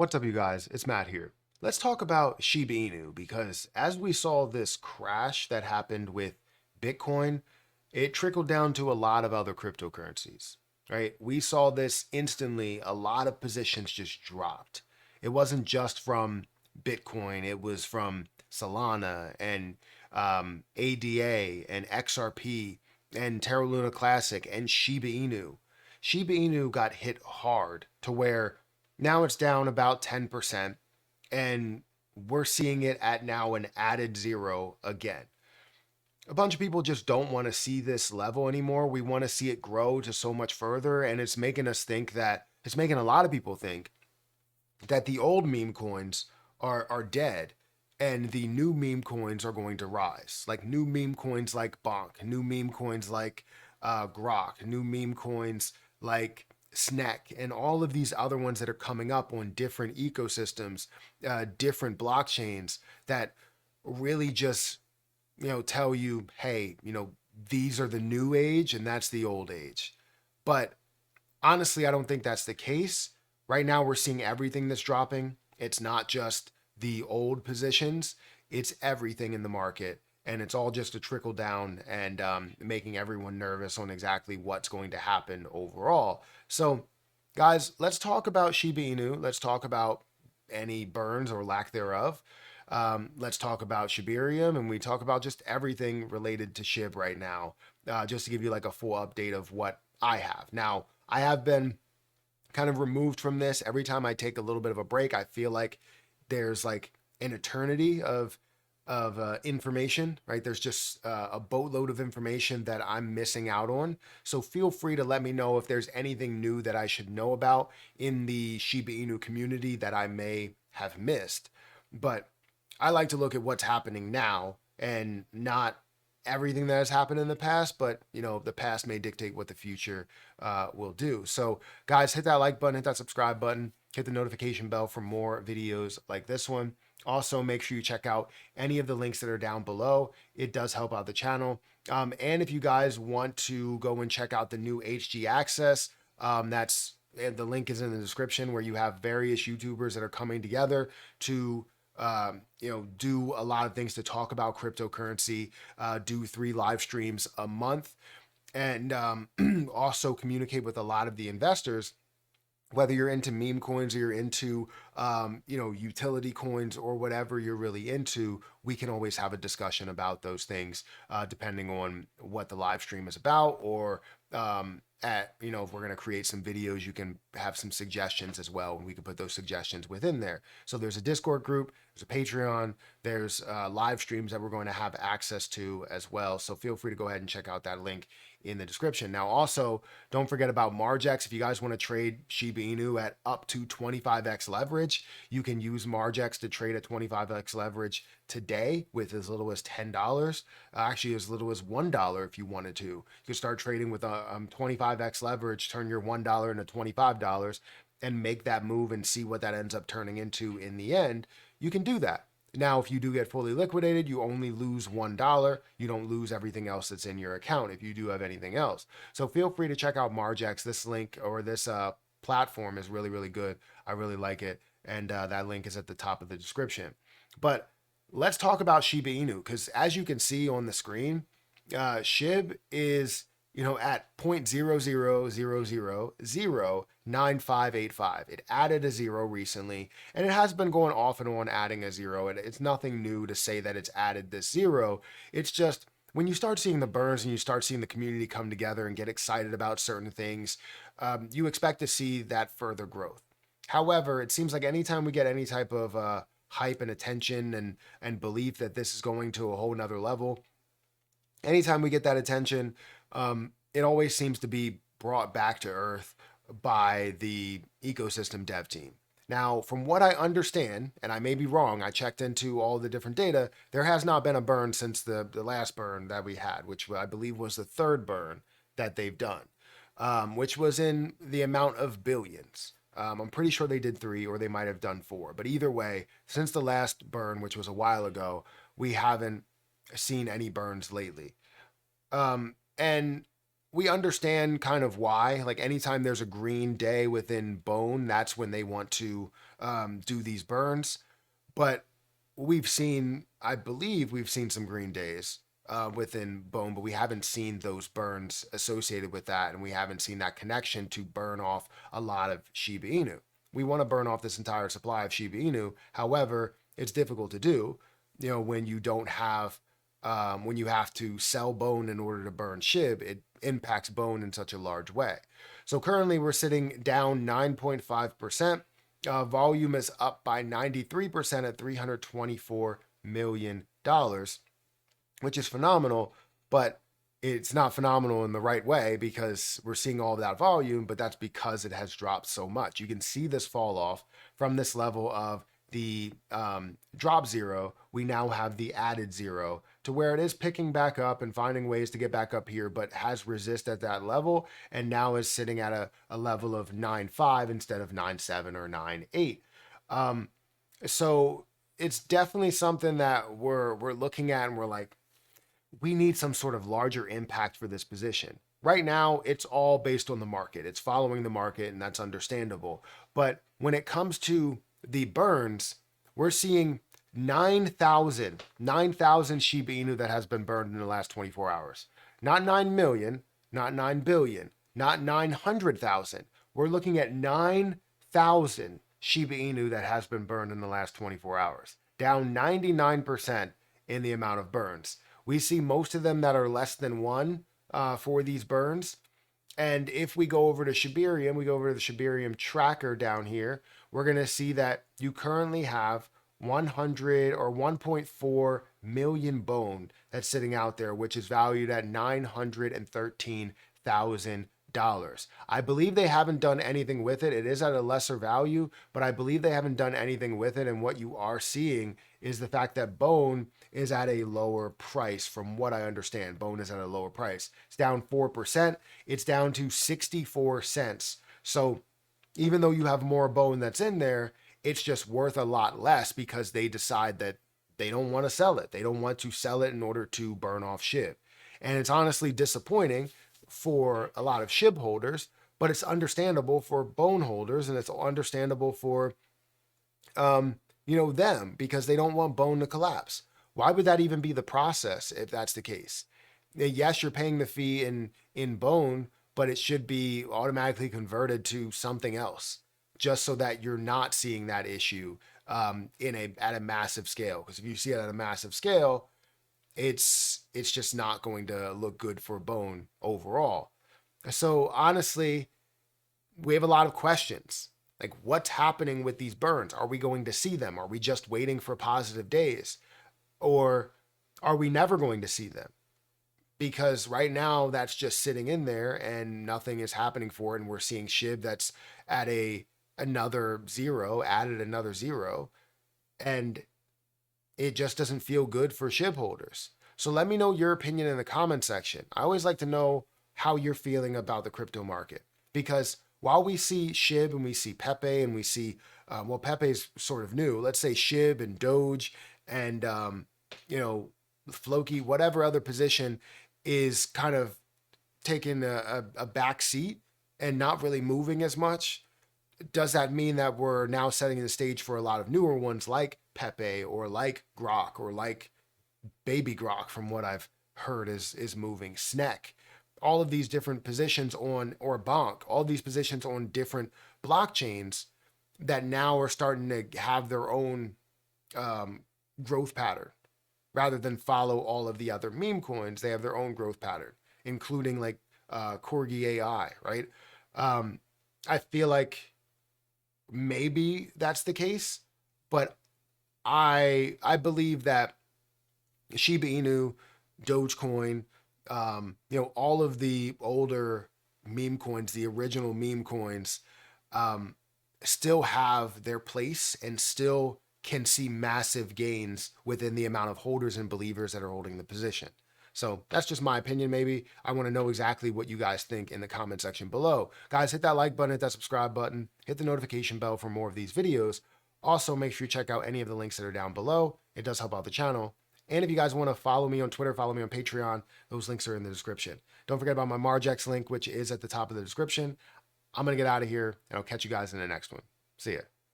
What's up, you guys? It's Matt here. Let's talk about Shiba Inu because as we saw this crash that happened with Bitcoin, it trickled down to a lot of other cryptocurrencies, right? We saw this instantly. A lot of positions just dropped. It wasn't just from Bitcoin, it was from Solana and ADA and XRP and Terra Luna Classic and Shiba Inu. Shiba Inu got hit hard to where now it's down about 10%, and we're seeing it at now an added zero again. A bunch of people just don't want to see this level anymore. We want to see it grow to so much further, and it's making us think that it's making a lot of people think that the old meme coins are dead and the new meme coins are going to rise. Like new meme coins like Bonk, new meme coins like Grok, new meme coins like Snack, and all of these other ones that are coming up on different ecosystems, different blockchains that really just, tell you, hey, these are the new age and that's the old age. But honestly, I don't think that's the case. Right now, we're seeing everything that's dropping. It's not just the old positions, it's everything in the market. And it's all just a trickle down and making everyone nervous on exactly what's going to happen overall. So, guys, let's talk about Shiba Inu. Let's talk about any burns or lack thereof. Let's talk about Shibarium, and we talk about just everything related to SHIB right now, just to give you like a full update of what I have. Now, I have been kind of removed from this. Every time I take a little bit of a break, I feel like there's like an eternity of information, right? There's just a boatload of information that I'm missing out on. So feel free to let me know if there's anything new that I should know about in the Shiba Inu community that I may have missed. But I like to look at what's happening now and not everything that has happened in the past, but the past may dictate what the future will do. So guys, hit that like button, hit that subscribe button, hit the notification bell for more videos like this one. Also, make sure you check out any of the links that are down below. It does help out the channel. And if you guys want to go and check out the new HG Access, and the link is in the description, where you have various YouTubers that are coming together to do a lot of things to talk about cryptocurrency, do 3 live streams a month, and also communicate with a lot of the investors. Whether you're into meme coins or you're into, utility coins or whatever you're really into, we can always have a discussion about those things, depending on what the live stream is about, or if we're going to create some videos, you can have some suggestions as well, and we can put those suggestions within there. So there's a Discord group, there's a Patreon, there's live streams that we're going to have access to as well. So feel free to go ahead and check out that link in the description. Now, also, don't forget about Margex. If you guys want to trade Shiba Inu at up to 25x leverage, you can use Margex to trade at 25x leverage today with as little as $10. Actually, as little as $1 if you wanted to. You can start trading with 25x leverage, turn your $1 into $25, and make that move and see what that ends up turning into in the end. You can do that. Now, if you do get fully liquidated, you only lose $1. You don't lose everything else that's in your account if you do have anything else. So feel free to check out Margex. This link, or this platform, is really, really good. I really like it. And that link is at the top of the description. But let's talk about Shiba Inu, because as you can see on the screen, SHIB is at 0.00009585. It added a zero recently, and it has been going off and on adding a zero. And it's nothing new to say that it's added this zero. It's just when you start seeing the burns and you start seeing the community come together and get excited about certain things, you expect to see that further growth. However, it seems like anytime we get any type of hype and attention and belief that this is going to a whole nother level, anytime we get that attention, it always seems to be brought back to earth by the ecosystem dev team. Now, from what I understand, and I may be wrong, I checked into all the different data, there has not been a burn since the last burn that we had, which I believe was the third burn that they've done, which was in the amount of billions. I'm pretty sure they did 3, or they might have done 4. But either way, since the last burn, which was a while ago, we haven't seen any burns lately. And we understand kind of why. Like anytime there's a green day within bone, that's when they want to do these burns. But we've seen, I believe we've seen some green days within bone, but we haven't seen those burns associated with that, and we haven't seen that connection to burn off a lot of Shiba Inu. We want to burn off this entire supply of Shiba Inu. However, it's difficult to do, when you don't have, when you have to sell bone in order to burn SHIB, it impacts bone in such a large way. So currently we're sitting down 9.5%. Volume is up by 93% at $324 million, which is phenomenal, but it's not phenomenal in the right way because we're seeing all that volume, but that's because it has dropped so much. You can see this fall off from this level of the drop zero. We now have the added zero to where it is picking back up and finding ways to get back up here, but has resist at that level and now is sitting at a level of 9.5 instead of 9.7 or 9.8. So it's definitely something that we're looking at and we're like, we need some sort of larger impact for this position. Right now, it's all based on the market. It's following the market, and that's understandable. But when it comes to the burns, we're seeing 9,000 Shiba Inu that has been burned in the last 24 hours. Not 9 million, not 9 billion, not 900,000. We're looking at 9,000 Shiba Inu that has been burned in the last 24 hours. Down 99% in the amount of burns. We see most of them that are less than 1 for these burns. And if we go over to Shibarium, we go over to the Shibarium tracker down here, we're going to see that you currently have 100 or 1.4 million bone that's sitting out there, which is valued at $913,000. I believe they haven't done anything with it. It is at a lesser value, but I believe they haven't done anything with it. And what you are seeing is the fact that bone is at a lower price. From what I understand, bone is at a lower price. It's down 4%. It's down to 64 cents. So even though you have more bone that's in there, it's just worth a lot less because they decide that they don't want to sell it. They don't want to sell it in order to burn off SHIB. And it's honestly disappointing for a lot of SHIB holders, but it's understandable for bone holders, and it's understandable for them, because they don't want bone to collapse. Why would that even be the process if that's the case? Yes, you're paying the fee in bone, but it should be automatically converted to something else, just so that you're not seeing that issue at a massive scale. Because if you see it at a massive scale, it's just not going to look good for bone overall. So honestly, we have a lot of questions. Like, what's happening with these burns? Are we going to see them? Are we just waiting for positive days? Or are we never going to see them? Because right now that's just sitting in there and nothing is happening for it. And we're seeing SHIB that's at another zero, added another zero. And it just doesn't feel good for SHIB holders. So let me know your opinion in the comment section. I always like to know how you're feeling about the crypto market, because while we see SHIB and we see Pepe and we see, Pepe's sort of new, let's say SHIB and Doge and, Floki, whatever other position is kind of taking a back seat and not really moving as much. Does that mean that we're now setting the stage for a lot of newer ones like Pepe or like Grok or like Baby Grok, from what I've heard is moving, Snek? All of these different positions on, or Bonk, all these positions on different blockchains that now are starting to have their own growth pattern. Rather than follow all of the other meme coins, they have their own growth pattern, including like Corgi AI, right? I feel like maybe that's the case, but I believe that Shiba Inu, Dogecoin, all of the older meme coins, the original meme coins, still have their place and still can see massive gains within the amount of holders and believers that are holding the position. So that's just my opinion. Maybe I want to know exactly what you guys think in the comment section below. Guys, hit that like button, hit that subscribe button, hit the notification bell for more of these videos. Also, make sure you check out any of the links that are down below. It does help out the channel. And if you guys want to follow me on Twitter, follow me on Patreon, those links are in the description. Don't forget about my Margex link, which is at the top of the description. I'm going to get out of here, and I'll catch you guys in the next one. See ya.